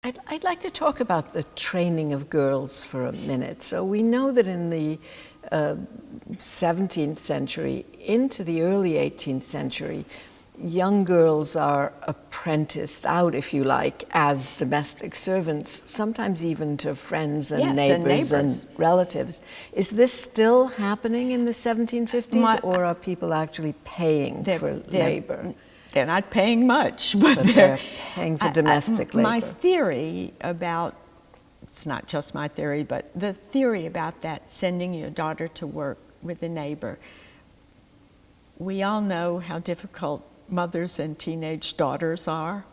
I'd like to talk about the training of girls for a minute. So we know that in the 17th century into the early 18th century, young girls are apprenticed out, if you like, as domestic servants, sometimes even to friends and neighbors and relatives. Is this still happening in the 1750s, or are people actually paying for labor? They're not paying much, but they're paying for domestic labor. My theory about, it's not just my theory, but the theory about that, sending your daughter to work with a neighbor, we all know how difficult mothers and teenage daughters are.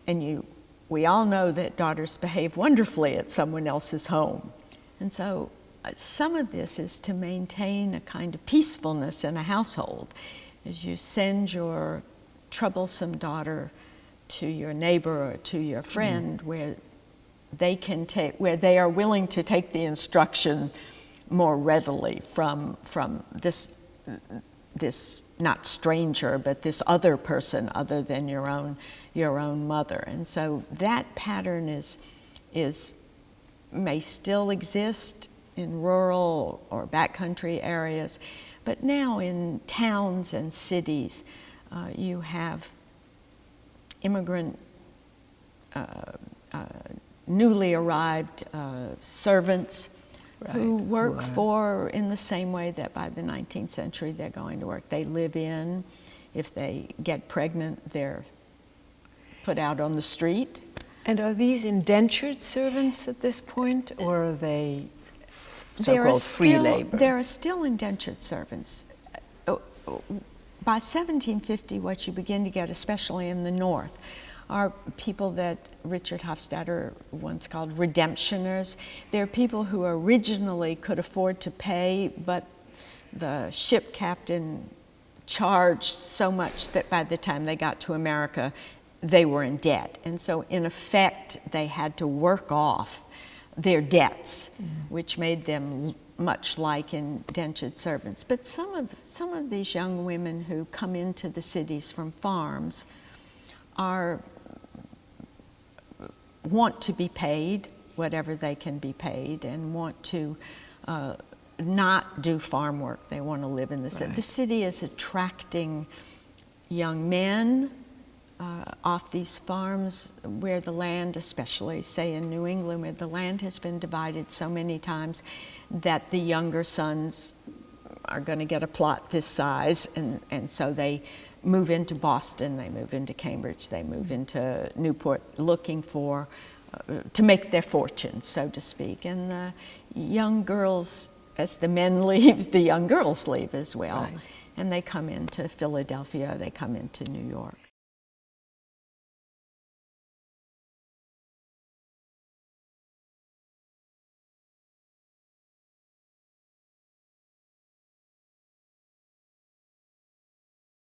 And we all know that daughters behave wonderfully at someone else's home. And so some of this is to maintain a kind of peacefulness in a household. As you send your troublesome daughter to your neighbor or to your friend, where they are willing to take the instruction more readily from this not stranger, but this other person other than your own mother. And so that pattern may still exist in rural or backcountry areas. But now in towns and cities, you have immigrant, newly arrived servants who work in the same way that by the 19th century they're going to work. They live in. If they get pregnant, they're put out on the street. And are these indentured servants at this point, or are they so-called free labor? There are still indentured servants. By 1750, what you begin to get, especially in the North, are people that Richard Hofstadter once called redemptioners. They're people who originally could afford to pay, but the ship captain charged so much that by the time they got to America, they were in debt. And so in effect, they had to work off their debts, which made them much like indentured servants. But some of these young women who come into the cities from farms want to be paid whatever they can be paid, and want to not do farm work. They want to live in the city. The city is attracting young men off these farms where the land, especially say in New England, where the land has been divided so many times that the younger sons are going to get a plot this size, and so they move into Boston, they move into Cambridge, they move into Newport, looking for, to make their fortune, so to speak. And the young girls, as the men leave, the young girls leave as well. And they come into Philadelphia, they come into New York.